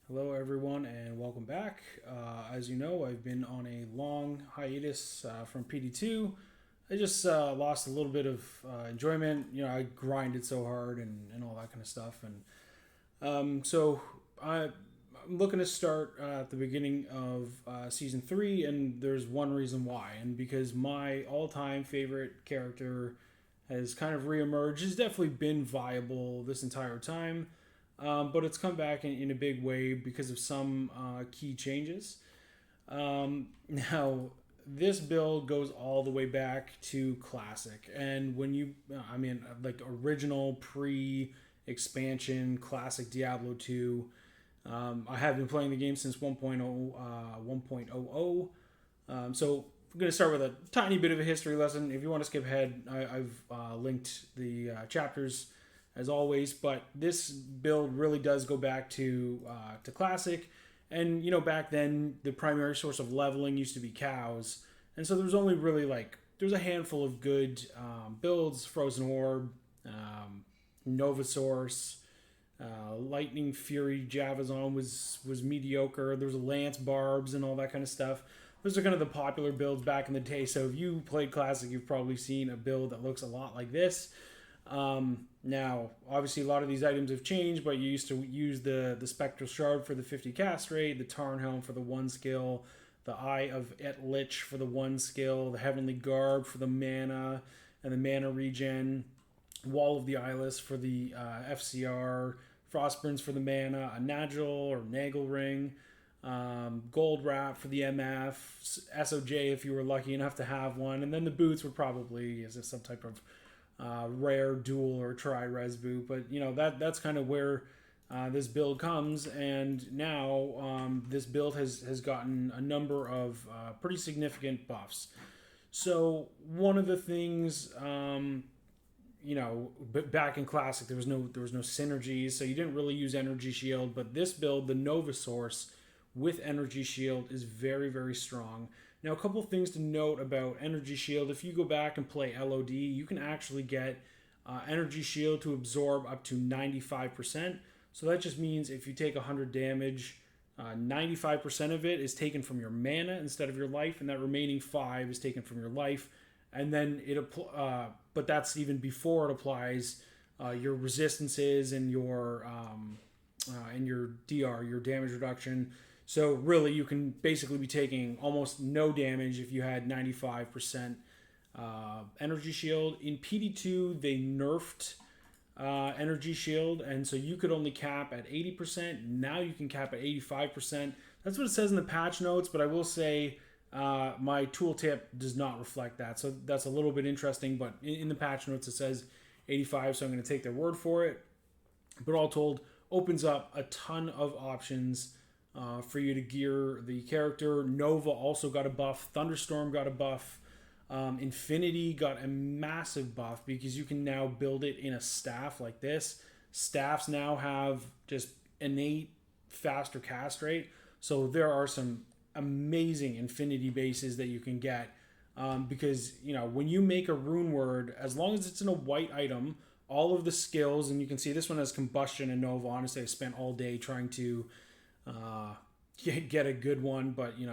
Hello, everyone, and welcome back. As you know, I've been on a long hiatus from PD2. I just lost a little bit of enjoyment. I grinded so hard and all that kind of stuff. I'm looking to start at the beginning of season three, and there's one reason why. And because my all time favorite character has kind of reemerged, has definitely been viable this entire time, but it's come back in a big way because of some key changes. Now, this build goes all the way back to classic, and like original pre expansion classic Diablo 2. I have been playing the game since 1.0. So we're going to start with a tiny bit of a history lesson. If you want to skip ahead, I've linked the chapters as always. But this build really does go back to classic, and back then the primary source of leveling used to be cows, and so there was only really like there's a handful of good builds: Frozen Orb, Nova Source. Lightning Fury Javazon was mediocre. There was Lance Barbs and all that kind of stuff. Those are kind of the popular builds back in the day. So if you played Classic, you've probably seen a build that looks a lot like this. Now, obviously, a lot of these items have changed, but you used to use the Spectral Shard for the 50 cast rate, the Tarn Helm for the 1 skill, the Eye of Et Lich for the 1 skill, the Heavenly Garb for the mana and the mana regen, Wall of the Eyeless for the FCR, Frostburns for the mana, a Nagel or Nagel Ring, Gold Wrap for the MF, SOJ if you were lucky enough to have one, and then the boots would probably is some type of rare dual or tri-res boot. But that's kind of where this build comes, and now this build has gotten a number of pretty significant buffs. So one of the things but back in classic there was no synergies, so you didn't really use energy shield. But this build, the Nova Source with energy shield, is very, very strong. Now, a couple of things to note about energy shield: if you go back and play LOD, you can actually get energy shield to absorb up to 95%. So that just means if you take 100 damage, 95% of it is taken from your mana instead of your life, and that remaining 5 is taken from your life. And then but that's even before it applies your resistances and your DR, your damage reduction. So really, you can basically be taking almost no damage if you had 95% energy shield. In PD2, they nerfed energy shield, and so you could only cap at 80%. Now you can cap at 85%. That's what it says in the patch notes, but I will say my tooltip does not reflect that, so that's a little bit interesting. But in the patch notes it says 85, so I'm going to take their word for it. But all told, opens up a ton of options for you to gear the character. Nova also got a buff. Thunderstorm got a buff. Infinity got a massive buff because you can now build it in a staff like this. Staffs now have just innate faster cast rate, so there are some amazing infinity bases that you can get, because when you make a rune word, as long as it's in a white item, all of the skills, and you can see this one has combustion and Nova. Honestly, I spent all day trying to get a good one, but you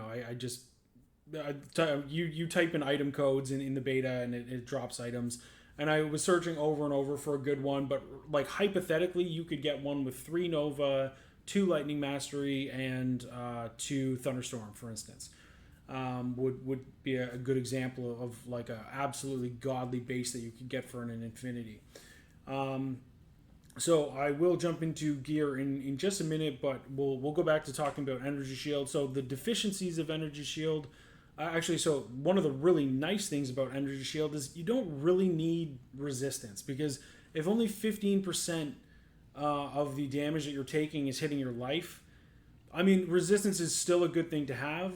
type in item codes in the beta and it drops items, and I was searching over and over for a good one. But like hypothetically, you could get one with 3 Nova, 2 Lightning Mastery, and 2 Thunderstorm, for instance. Would be a good example of like a absolutely godly base that you could get for an infinity. So I will jump into gear in just a minute, but we'll go back to talking about energy shield. So the deficiencies of energy shield, so one of the really nice things about energy shield is you don't really need resistance, because if only 15% of the damage that you're taking is hitting your life, I mean, resistance is still a good thing to have,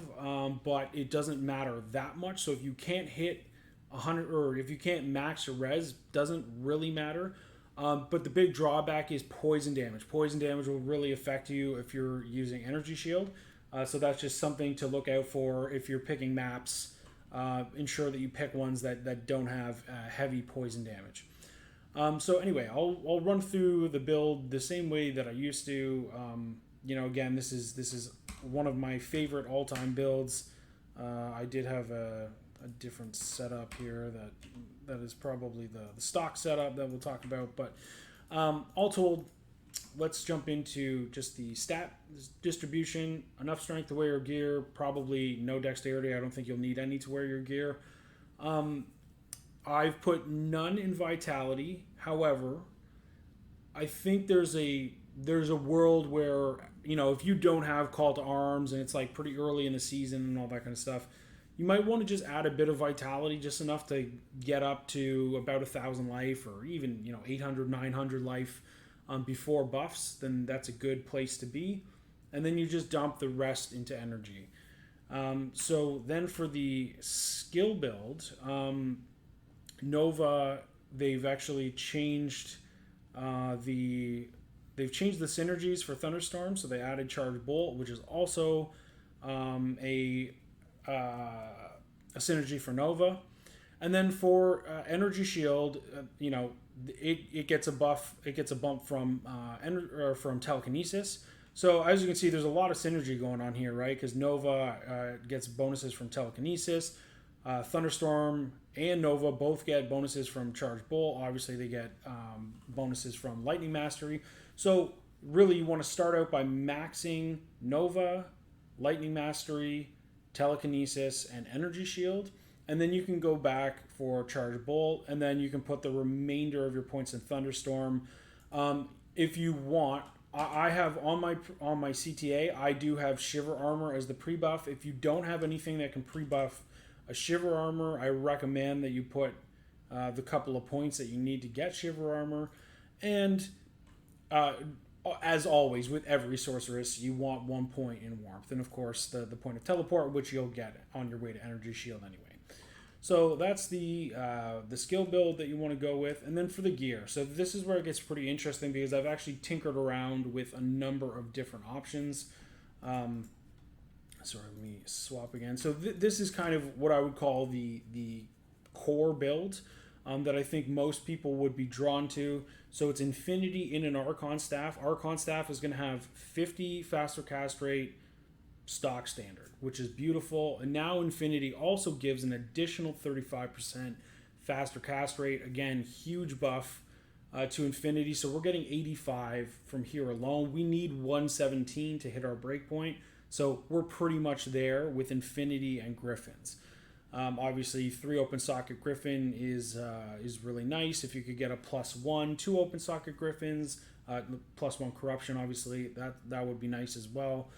but it doesn't matter that much. So if you can't hit 100, or if you can't max your res, doesn't really matter. But the big drawback is poison damage. Poison damage will really affect you if you're using energy shield. So that's just something to look out for if you're picking maps. Ensure that you pick ones that don't have heavy poison damage. So anyway, I'll run through the build the same way that I used to. Again, this is one of my favorite all-time builds. I did have a different setup here that is probably the stock setup that we'll talk about. But all told, let's jump into just the stat distribution. Enough strength to wear your gear, probably no dexterity. I don't think you'll need any to wear your gear. I've put none in vitality. However, I think there's a world where, if you don't have call to arms and it's like pretty early in the season and all that kind of stuff, you might want to just add a bit of vitality, just enough to get up to about 1,000 life, or even 800, 900 life before buffs. Then that's a good place to be, and then you just dump the rest into energy. So then for the skill build, Nova, they've actually changed they've changed the synergies for Thunderstorm. So they added Charge Bolt, which is also a synergy for Nova. And then for Energy Shield, it gets a buff. It gets a bump from from Telekinesis. So as you can see, there's a lot of synergy going on here, right? Because Nova gets bonuses from Telekinesis. Thunderstorm and Nova both get bonuses from Charge Bolt. Obviously, they get bonuses from Lightning Mastery. So really, you want to start out by maxing Nova, Lightning Mastery, Telekinesis, and Energy Shield. And then you can go back for Charge Bolt, and then you can put the remainder of your points in Thunderstorm. If you want, I have on my CTA, I do have Shiver Armor as the pre-buff. If you don't have anything that can pre-buff a Shiver Armor, I recommend that you put the couple of points that you need to get Shiver Armor. And as always, with every sorceress, you want 1 point in Warmth. And of course, the point of Teleport, which you'll get on your way to Energy Shield anyway. So that's the skill build that you want to go with. And then for the gear. So this is where it gets pretty interesting, because I've actually tinkered around with a number of different options. Sorry, let me swap again. So this is kind of what I would call the core build that I think most people would be drawn to. So it's Infinity in an Archon Staff. Archon Staff is going to have 50 faster cast rate, stock standard, which is beautiful. And now Infinity also gives an additional 35% faster cast rate. Again, huge buff to Infinity. So we're getting 85 from here alone. We need 117 to hit our breakpoint. So we're pretty much there with Infinity and Griffins. Obviously, 3 open socket Griffin is really nice. If you could get a +1, 2 open socket Griffins, +1 corruption, obviously that would be nice as well.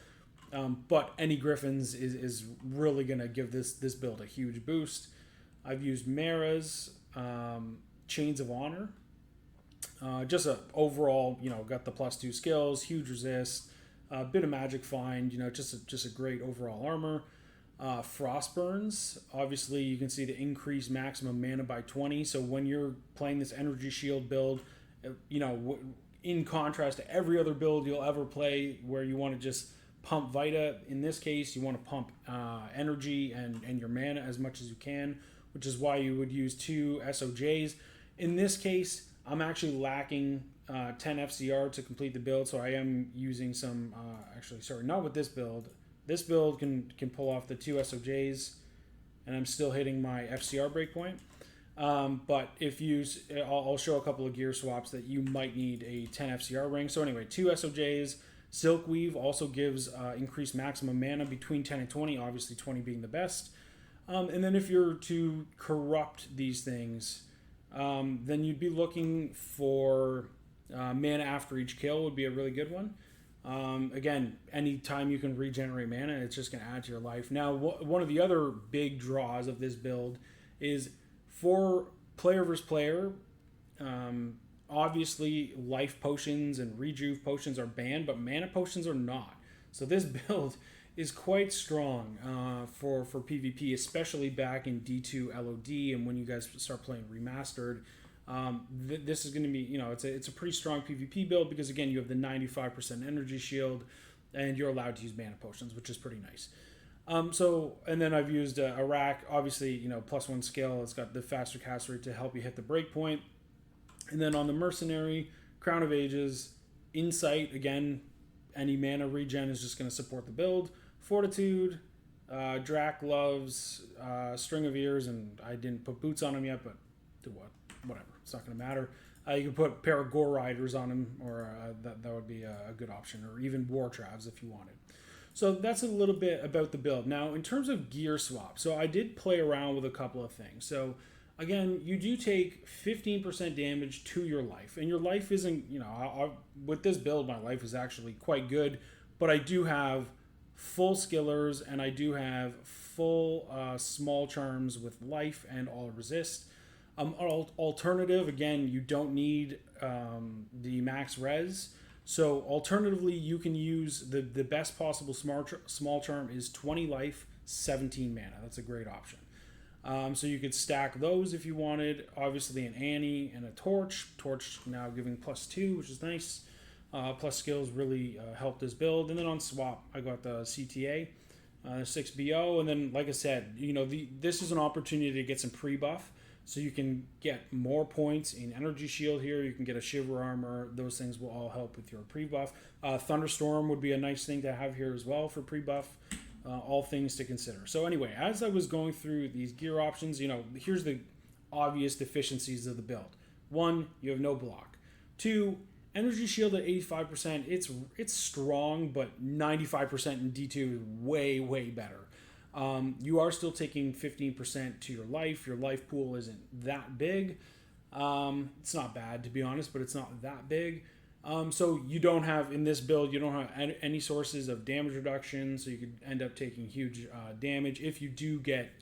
But any Griffins is really going to give this build a huge boost. I've used Mara's Chains of Honor. Just a overall, got the +2 skills, huge resist, a bit of magic find, just a great overall armor. Frostburns, obviously you can see the increased maximum mana by 20. So when you're playing this Energy Shield build, in contrast to every other build you'll ever play where you want to just pump Vita, in this case you want to pump energy and your mana as much as you can, which is why you would use 2 SOJs. In this case, I'm actually lacking 10 FCR to complete the build, so I am using some, not with this build. This build can pull off the 2 SOJs, and I'm still hitting my FCR breakpoint. But I'll show a couple of gear swaps that you might need a 10 FCR ring. So anyway, 2 SOJs. Silkweave also gives increased maximum mana between 10 and 20, obviously 20 being the best. And then if you're to corrupt these things, then you'd be looking for mana after each kill would be a really good one. Again, anytime you can regenerate mana, it's just going to add to your life. Now, one of the other big draws of this build is for player versus player. Obviously, life potions and rejuve potions are banned, but mana potions are not. So this build is quite strong for PvP, especially back in D2 LOD and when you guys start playing Remastered. This is going to be, it's a pretty strong PvP build because, again, you have the 95% energy shield and you're allowed to use mana potions, which is pretty nice. And then I've used Iraq, obviously, +1 skill. It's got the faster cast rate to help you hit the breakpoint. And then on the Mercenary, Crown of Ages, Insight, again, any mana regen is just going to support the build. Fortitude, Drac loves String of Ears, and I didn't put boots on him yet, but do what? Whatever. It's not going to matter. You can put a pair of Gore Riders on him, or that would be a good option, or even War Travs if you wanted. So that's a little bit about the build. Now, in terms of gear swap, so I did play around with a couple of things. So again, you do take 15% damage to your life, and your life isn't, with this build, my life is actually quite good, but I do have full skillers, and I do have full small charms with life and all resist. Alternative, again, you don't need the max res. So alternatively, you can use the best possible small charm is 20 life, 17 mana. That's a great option. So you could stack those if you wanted. Obviously an Annie and a Torch. Torch now giving +2, which is nice. Plus skills really help this build. And then on swap, I got the CTA, 6BO. And then, like I said, this is an opportunity to get some pre-buff. So you can get more points in Energy Shield here. You can get a Shiver Armor. Those things will all help with your pre-buff. Thunderstorm would be a nice thing to have here as well for pre-buff. All things to consider. So anyway, as I was going through these gear options, here's the obvious deficiencies of the build. 1, you have no block. 2, Energy Shield at 85%. It's strong, but 95% in D2 is way, way better. You are still taking 15% to your life. Your life pool isn't that big. It's not bad, to be honest, but it's not that big. So you don't have, in this build, you don't have any sources of damage reduction, so you could end up taking huge damage. If you do get,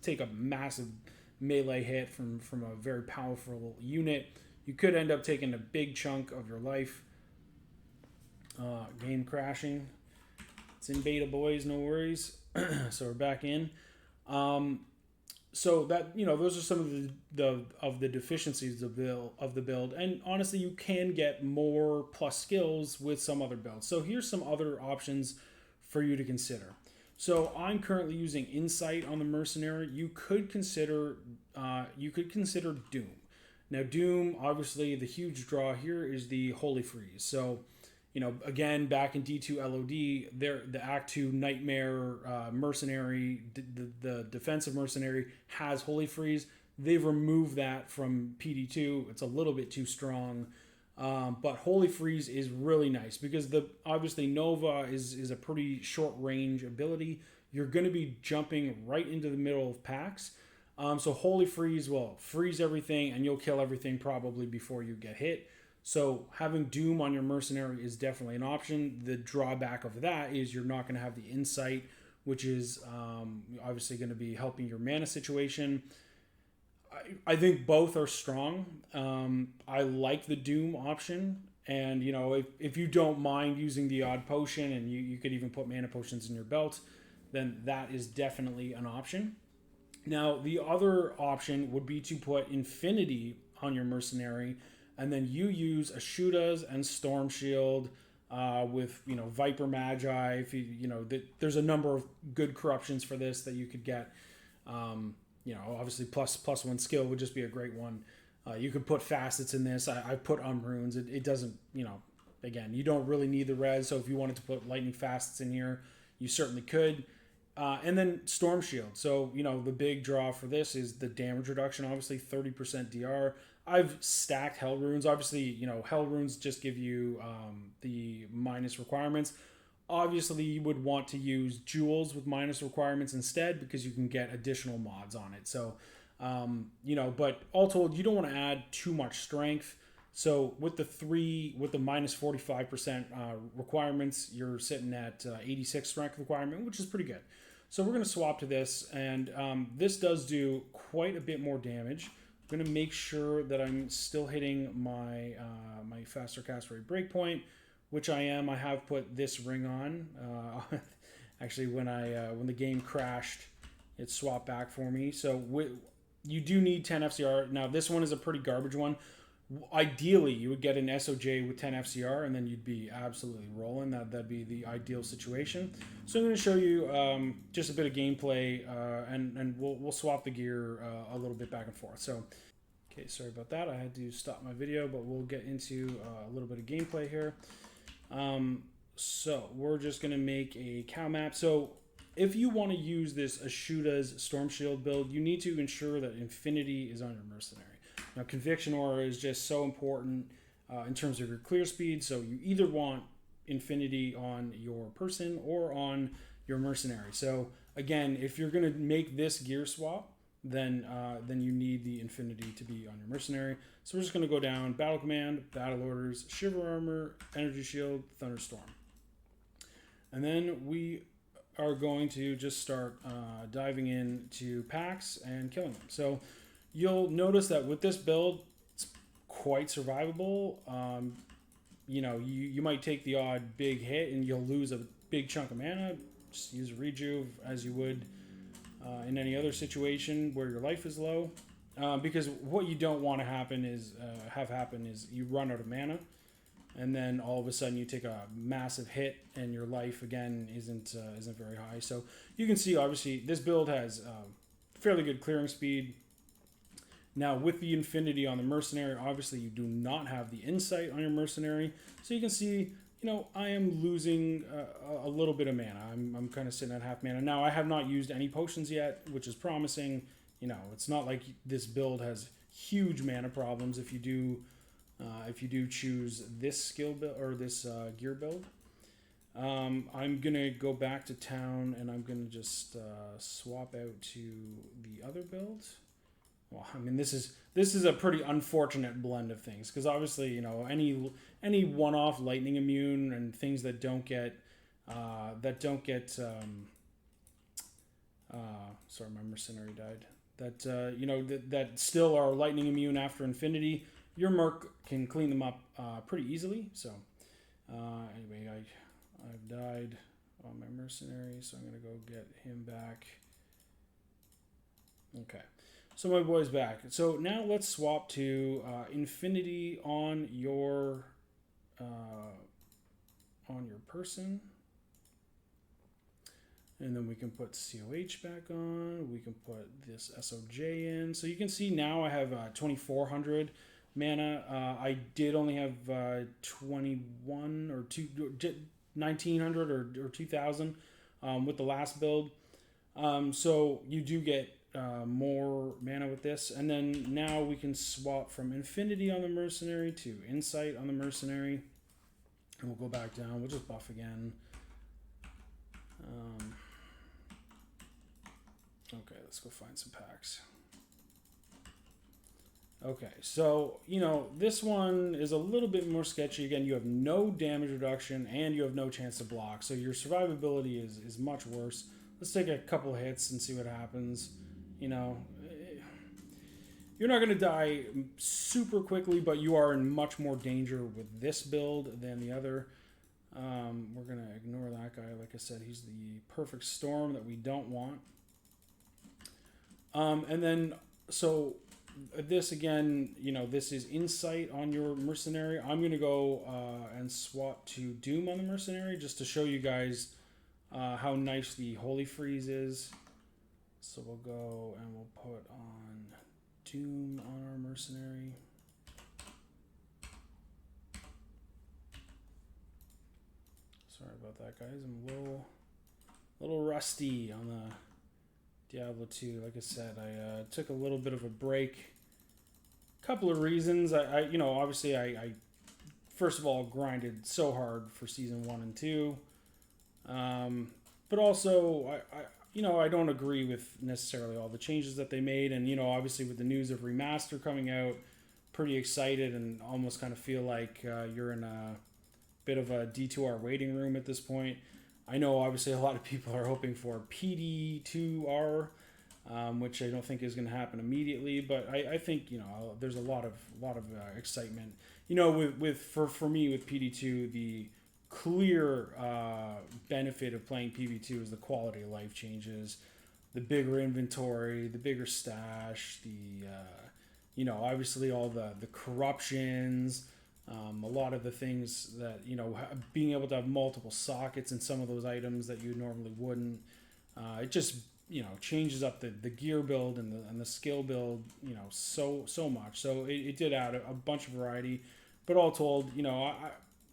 take a massive melee hit from a very powerful unit, you could end up taking a big chunk of your life. Game crashing. It's in beta, boys, no worries. So we're back in. So that, those are some of the deficiencies of the build, and honestly, you can get more plus skills with some other builds. So here's some other options for you to consider. So I'm currently using Insight on the Mercenary. You could consider Doom. Now Doom, obviously, the huge draw here is the Holy Freeze. So again, back in D2 LOD, the Act 2 Nightmare Mercenary, the defensive mercenary has Holy Freeze. They've removed that from PD2. It's a little bit too strong. But Holy Freeze is really nice because obviously Nova is a pretty short range ability. You're going to be jumping right into the middle of packs. So Holy Freeze will freeze everything and you'll kill everything probably before you get hit. So having Doom on your Mercenary is definitely an option. The drawback of that is you're not going to have the Insight, which is obviously going to be helping your mana situation. I think both are strong. I like the Doom option. And, if you don't mind using the odd potion, and you could even put mana potions in your belt, then that is definitely an option. Now, the other option would be to put Infinity on your Mercenary, and then you use Ashudas and Storm Shield with, Viper Magi. If there's a number of good corruptions for this that you could get. Obviously plus one skill would just be a great one. You could put facets in this. I put Runes. It doesn't, again, you don't really need the res. So if you wanted to put lightning facets in here, you certainly could. And then Storm Shield. So, the big draw for this is the damage reduction. Obviously 30% DR. I've stacked Hell Runes. Obviously, Hell Runes just give you the minus requirements. Obviously, you would want to use Jewels with minus requirements instead because you can get additional mods on it. So, but all told, you don't want to add too much strength. So with the minus 45% requirements, you're sitting at 86 strength requirement, which is pretty good. So we're going to swap to this, and this does do quite a bit more damage. I'm going to make sure that I'm still hitting my my faster cast rate breakpoint, which I am. I have put this ring on. Actually, when the game crashed, it swapped back for me. So you do need 10 FCR. Now this one is a pretty garbage one. Ideally, you would get an SOJ with 10 FCR, and then you'd be absolutely rolling. That'd be the ideal situation. So I'm going to show you just a bit of gameplay, and we'll swap the gear a little bit back and forth. So, okay, sorry about that. I had to stop my video, but we'll get into a little bit of gameplay here. So we're just going to make a cow map. So if you want to use this Ashuta's Storm Shield build, you need to ensure that Infinity is on your Mercenary. Now, Conviction Aura is just so important in terms of your clear speed. So you either want Infinity on your person or on your Mercenary. So again, if you're going to make this gear swap, then you need the Infinity to be on your Mercenary. So we're just going to go down Battle Command, Battle Orders, Shiver Armor, Energy Shield, Thunderstorm. And then we are going to just start diving into packs and killing them. So you'll notice that with this build, it's quite survivable. You might take the odd big hit and you'll lose a big chunk of mana. Just use a rejuve as you would in any other situation where your life is low. Because what you don't want to happen is you run out of mana, and then all of a sudden you take a massive hit and your life again isn't very high. So you can see obviously this build has fairly good clearing speed. Now with the Infinity on the Mercenary, obviously you do not have the Insight on your Mercenary, so you can see, I am losing a little bit of mana. I'm kind of sitting at half mana. Now, I have not used any potions yet, which is promising. It's not like this build has huge mana problems if you do choose this skill build or this gear build. I'm going to go back to town and I'm going to just swap out to the other build. Well, I mean, this is a pretty unfortunate blend of things because obviously, any one-off lightning immune and things that don't get sorry, my Mercenary died. That still are lightning immune after Infinity. Your Merc can clean them up pretty easily. So anyway, I've died on my Mercenary, so I'm gonna go get him back. Okay. So my boy's back. So now let's swap to Infinity on your person. And then we can put COH back on. We can put this SOJ in. So you can see now I have 2,400 mana. I did only have 21 or 1,900 or 2,000 with the last build. So you do get more mana with this. And then now we can swap from Infinity on the Mercenary to Insight on the Mercenary. And we'll go back down. We'll just buff again. Okay, let's go find some packs. Okay, so, this one is a little bit more sketchy. Again, you have no damage reduction and you have no chance to block. So your survivability is much worse. Let's take a couple hits and see what happens. You're not going to die super quickly, but you are in much more danger with this build than the other. We're going to ignore that guy. Like I said, he's the perfect storm that we don't want. And then, so this again, this is Insight on your Mercenary. I'm going to go and swap to Doom on the Mercenary just to show you guys how nice the Holy Freeze is. So we'll go and we'll put on Doom on our Mercenary. Sorry about that, guys. I'm a little rusty on the Diablo 2. Like I said, I took a little bit of a break. Couple of reasons. Obviously I first of all grinded so hard for season 1 and 2. But also I don't agree with necessarily all the changes that they made, and obviously with the news of Remaster coming out, pretty excited and almost kind of feel like you're in a bit of a D2R waiting room at this point. I know obviously a lot of people are hoping for PD2R, which I don't think is going to happen immediately, but I think there's a lot of excitement. For me with PD2, the clear benefit of playing PV2 is the quality of life changes, the bigger inventory, the bigger stash, the obviously all the corruptions. A lot of the things that, being able to have multiple sockets in some of those items that you normally wouldn't, it just, changes up the gear build and the skill build, so much. So it did add a bunch of variety, but all told,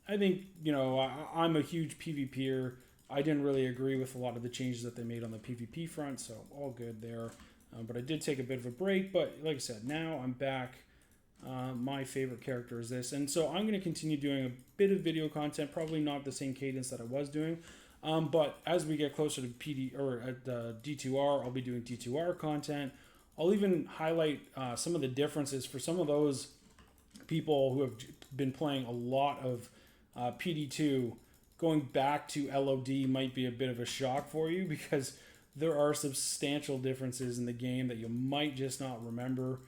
I think, you know, I'm a huge PvPer. I didn't really agree with a lot of the changes that they made on the PvP front, so all good there. But I did take a bit of a break. But like I said, now I'm back. My favorite character is this, and so I'm going to continue doing a bit of video content. Probably not the same cadence that I was doing, but as we get closer to PD or at D2R, I'll be doing D2R content. I'll even highlight some of the differences for some of those people who have been playing a lot of PD2. Going back to LOD might be a bit of a shock for you because there are substantial differences in the game that you might just not remember.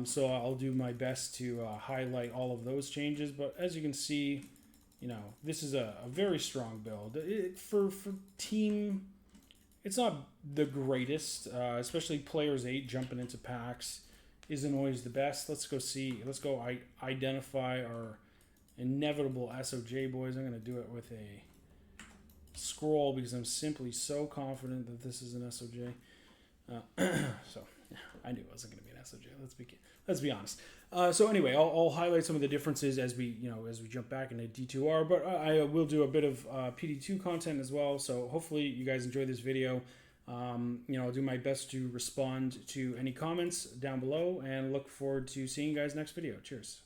So I'll do my best to highlight all of those changes. But as you can see, you know, this is a very strong build. For team, it's not the greatest, especially players 8 jumping into packs isn't always the best. Let's go identify our inevitable SOJ boys. I'm going to do it with a scroll because I'm simply so confident that this is an SOJ. So yeah, I knew it wasn't going to be an SOJ. Let's be honest. So anyway, I'll highlight some of the differences as we jump back into D2R, but I will do a bit of PD2 content as well. So hopefully you guys enjoy this video. I'll do my best to respond to any comments down below and look forward to seeing you guys next video. Cheers.